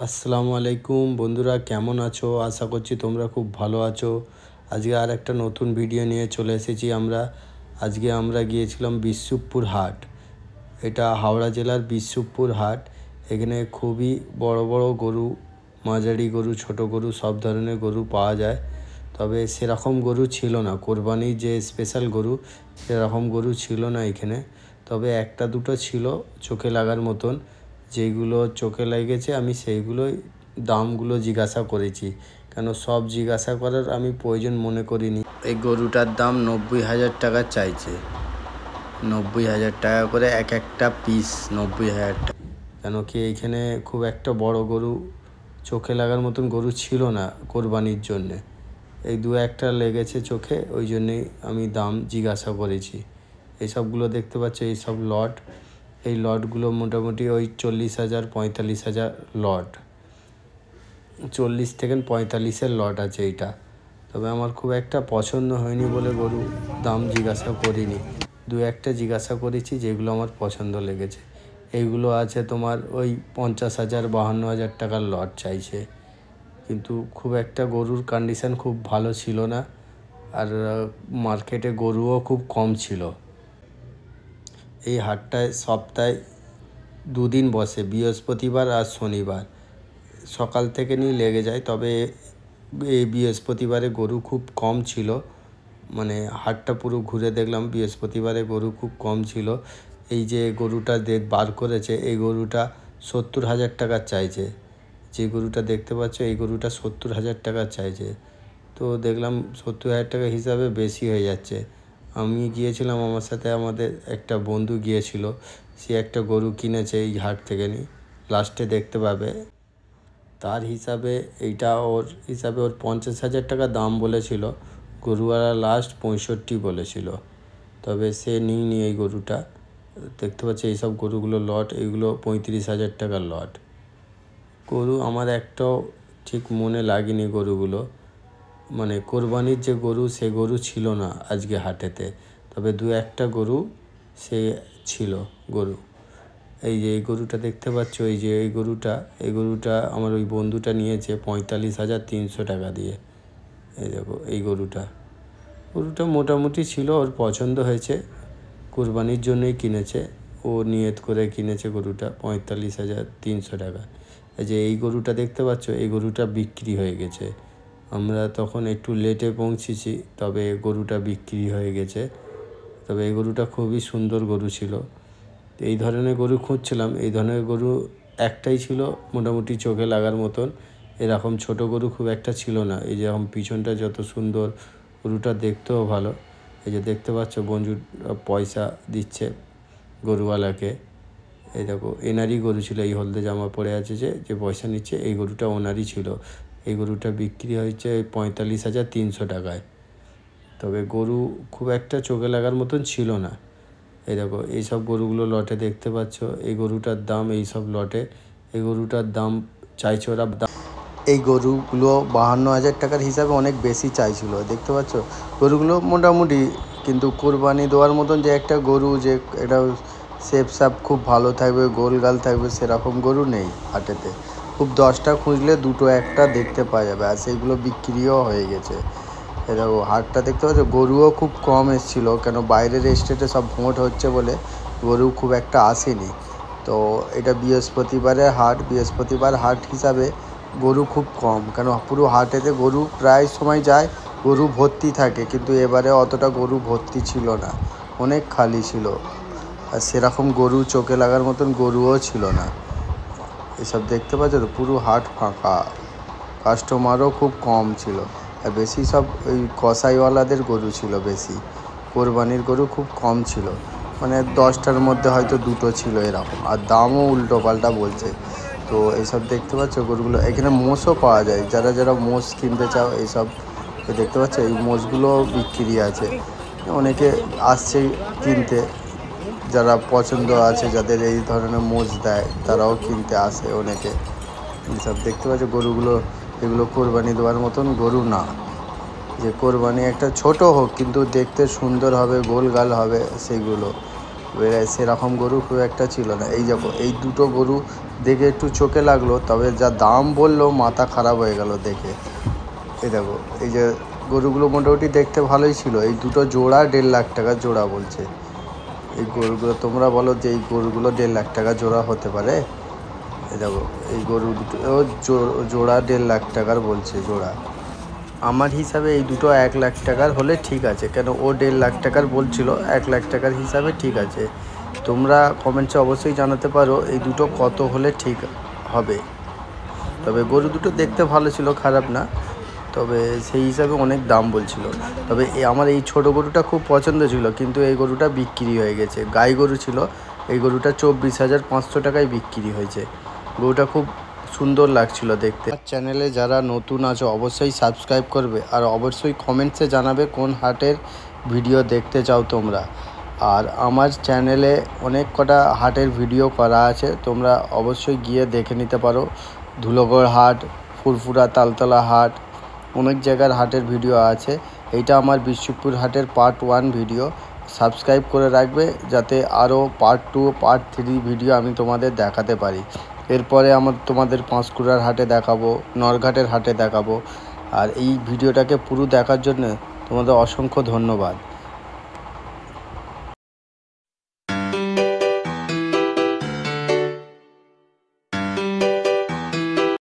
আসসালামু আলাইকুম বন্ধুরা, কেমন আছো? আশা করছি তোমরা খুব ভালো আছো। আজকে আর একটা নতুন ভিডিও নিয়ে চলে এসেছি আজকে আমরা গিয়েছিলাম বিশুপুর হাট। এটা হাওড়া জেলার বিশুপুর হাট। এখানে খুবই বড় বড় গরু, মাঝারি গরু, ছোট গরু সব ধরনের গরু পাওয়া যায়। তবে সেরকম গরু ছিল না, কোরবানির যে স্পেশাল গরু সেরকম গরু ছিল না এখানে। তবে একটা দুটো ছিল চোখে লাগার মতন, যেগুলো চোখে লেগেছে আমি সেইগুলোই দামগুলো জিজ্ঞাসা করেছি, কেন সব জিজ্ঞাসা করার আমি প্রয়োজন মনে করিনি। এই গরুটার দাম 90,000 টাকা চাইছে, 90,000 টাকা করে এক একটা পিস, 90,000 টাকা। কেন কি এইখানে খুব একটা বড় গরু, চোখে লাগার মতন গরু ছিল না কোরবানির জন্যে। এই দু একটা লেগেছে চোখে, ওই জন্যেই আমি দাম জিজ্ঞাসা করেছি। এইসবগুলো দেখতে পাচ্ছ, এইসব লট, এই লটগুলো মোটামুটি ওই 40,000 45,000 লট, 40 থেকে 45-এর লট আছে এইটা। তবে আমার খুব একটা পছন্দ হয়নি বলে গরু দাম জিজ্ঞাসা করিনি। দু একটা জিজ্ঞাসা করেছি যেগুলো আমার পছন্দ লেগেছে। এইগুলো আছে তোমার ওই 50,000 52,000 টাকার লট চাইছে, কিন্তু খুব একটা গরুর কন্ডিশান খুব ভালো ছিল না, আর মার্কেটে গরুও খুব কম ছিল। এই হাটটায় সপ্তাহে দুদিন বসে, বৃহস্পতিবার আর শনিবার। সকাল থেকে নিয়ে লেগে যায়, তবে এই বৃহস্পতিবারে গরু খুব কম ছিল। মানে হাটটা পুরো ঘুরে দেখলাম, বৃহস্পতিবারে গরু খুব কম ছিল। এই যে গরুটা বার করেছে, এই গরুটা 70,000 টাকা চাইছে। যে গরুটা দেখতে পাচ্ছ, এই গরুটা 70,000 টাকা চাইছে। তো দেখলাম 70,000 টাকা হিসাবে বেশি হয়ে যাচ্ছে। আমি গিয়েছিলাম, আমার সাথে আমাদের একটা বন্ধু গিয়েছিল, সে একটা গরু কিনেছে এই হাট থেকে। লাস্টে দেখতে পাবে তার হিসাবে, এইটা ওর হিসাবে ওর 50,000 টাকা দাম বলেছিল। গরুওয়ালা লাস্ট 65 বলেছিল, তবে সে নিইনি এই গরুটা। দেখতে পাচ্ছি এইসব গরুগুলো লট, এইগুলো 35,000 টাকার লট। গরু আমার একটাও ঠিক মনে লাগেনি গরুগুলো, মানে কোরবানির যে গরু সে গরু ছিল না আজকে হাটেতে। তবে দু একটা গরু সে ছিল গরু। এই যে এই গরুটা দেখতে পাচ্ছ, এই যে এই গরুটা আমার ওই বন্ধুটা নিয়েছে 45,300 টাকা দিয়ে। এই দেখো এই গরুটা মোটামুটি ছিল, ওর পছন্দ হয়েছে, কুরবানির জন্যই কিনেছে, ও নিয়ত করে কিনেছে গরুটা 45,300 টাকা। এই যে এই গরুটা দেখতে পাচ্ছ, এই গরুটা বিক্রি হয়ে গেছে। আমরা তখন একটু লেটে পৌঁছেছি, তবে গরুটা বিক্রি হয়ে গেছে। তবে এই গরুটা খুবই সুন্দর গরু ছিল। এই ধরনের গরু খুঁজছিলাম, এই ধরনের গরু একটাই ছিল মোটামুটি চোখে লাগার মতন। এরকম ছোট গরু খুব একটা ছিল না। এই যেরকম পিছনটা যত সুন্দর, গরুটা দেখতেও ভালো। এই যে দেখতে পাচ্ছ বন্ধু পয়সা দিচ্ছে গরুওয়ালাকে। এই দেখো এনারই গরু ছিল, এই হলদে জামা পরে আছে যে পয়সা নিচ্ছে, এই গরুটা ওনারই ছিল। এই গরুটা বিক্রি হয়েছে 45,300 টাকায়। তবে গরু খুব একটা চোখে লাগার মতন ছিল না। এই দেখো এইসব গরুগুলো লটে দেখতে পাচ্ছ, এই গরুটার দাম, এইসব লটে এই গরুটার দাম চাইছে ওরা। এই গরুগুলো 52,000 টাকার হিসাবে অনেক বেশি চাইছিল। দেখতে পাচ্ছ গরুগুলো মোটামুটি, কিন্তু কোরবানি দেওয়ার মতন যে একটা গরু, যে এটা শেপ খুব ভালো থাকবে, গোলগাল থাকবে, সেরকম গরু নেই হাটেতে। খুব 10টা খুঁজলে দুটো একটা দেখতে পাওয়া যাবে, আর সেইগুলো বিক্রিও হয়ে গেছে। দেখো হাটটা দেখতে পাচ্ছ, গরুও খুব কম এসেছিল, কেন বাইরের স্টেটে সব ভোট হচ্ছে বলে গরু খুব একটা আসেনি। তো এটা বৃহস্পতিবারের হাট, বৃহস্পতিবার হাট হিসাবে গরু খুব কম, কেন পুরো হাটেতে গরু প্রায় সময় যায়, গরু ভর্তি থাকে, কিন্তু এবারে অতটা গরু ভর্তি ছিল না, অনেক খালি ছিল। আর সেরকম গরু চোখে লাগার মতন গরুও ছিল না। এসব দেখতে পাচ্ছ তো, পুরো হাট ফাঁকা, কাস্টমারও খুব কম ছিল। আর বেশি সব ওই কসাইওয়ালাদের গরু ছিল বেশি, কোরবানির গরু খুব কম ছিল। মানে 10টার মধ্যে হয়তো দুটো ছিল এরকম, আর দামও উল্টো পাল্টা বলছে। তো এইসব দেখতে পাচ্ছ গরুগুলো। এখানে মোষও পাওয়া যায়, যারা মোষ কিনতে চাও এইসব দেখতে পাচ্ছ, এই মোষগুলো বিক্রি আছে। অনেকে আসছে কিনতে, যারা পছন্দ আছে, যাদের এই ধরনের মোষ দেয়, তারাও কিনতে আসে অনেকে। এইসব দেখতে পাচ্ছ গরুগুলো, এগুলো কোরবানি দেওয়ার মতন গরু না। যে কোরবানি একটা ছোট হোক, কিন্তু দেখতে সুন্দর হবে, গোলগাল হবে, সেইগুলো সেরকম গরু খুব একটা ছিল না। এই দেখো এই দুটো গরু দেখে একটু চোখে লাগলো, তবে যা দাম বললো মাথা খারাপ হয়ে গেল দেখে। এই দেখো, এই যে গরুগুলো মোটামুটি দেখতে ভালোই ছিল। এই দুটো জোড়া 1.5 লাখ টাকা জোড়া বলছে। এই গরুগুলো তোমরা বলো যে এই গরুগুলো 1.5 লাখ টাকা জোড়া হতে পারে? এই দেখো, এই গরু দুটো জোড়া 1.5 লাখ টাকার বলছে জোড়া। আমার হিসাবে এই দুটো 1 লাখ টাকার হলে ঠিক আছে, কেন ও 1.5 লাখ টাকার বলছিল, 1 লাখ টাকার হিসাবে ঠিক আছে। তোমরা কমেন্টসে অবশ্যই জানাতে পারো এই দুটো কত হলে ঠিক হবে। তবে গরু দুটো দেখতে ভালো ছিল, খারাপ না, তবে সেই হিসাবে অনেক দাম বলছিল। তবে আমার এই ছোট গরুটা খুব পছন্দ ছিল, কিন্তু এই গরুটা বিক্রি হয়ে গেছে। গাই গরু ছিল, এই গরুটা 24,500 টাকায় বিক্রি হয়েছে। গরুটা খুব সুন্দর লাগছিল দেখতে। চ্যানেলে যারা নতুন আছো অবশ্যই সাবস্ক্রাইব করবে, আর অবশ্যই কমেন্টসে জানাবে কোন হাটের ভিডিও দেখতে চাও তোমরা। আর আমার চ্যানেলে অনেক কটা হাটের ভিডিও করা আছে, তোমরা অবশ্যই গিয়ে দেখে নিতে পারো। ধুলোগড় হাট, ফুরফুরা তালতলা হাট, অনেক জায়গার হাটের ভিডিও আছে। এইটা আমার বিশ্বপুর হাটের পার্ট 1 ভিডিও। সাবস্ক্রাইব করে রাখবে যাতে আরও পার্ট 2, পার্ট 3 ভিডিও আমি তোমাদের দেখাতে পারি। এরপরে তোমাদের পাঁশকুড়ার হাটে দেখাবো, নরঘাটের হাটে দেখাবো। আর এই ভিডিওটাকে পুরো দেখার জন্য তোমাদের অসংখ্য ধন্যবাদ।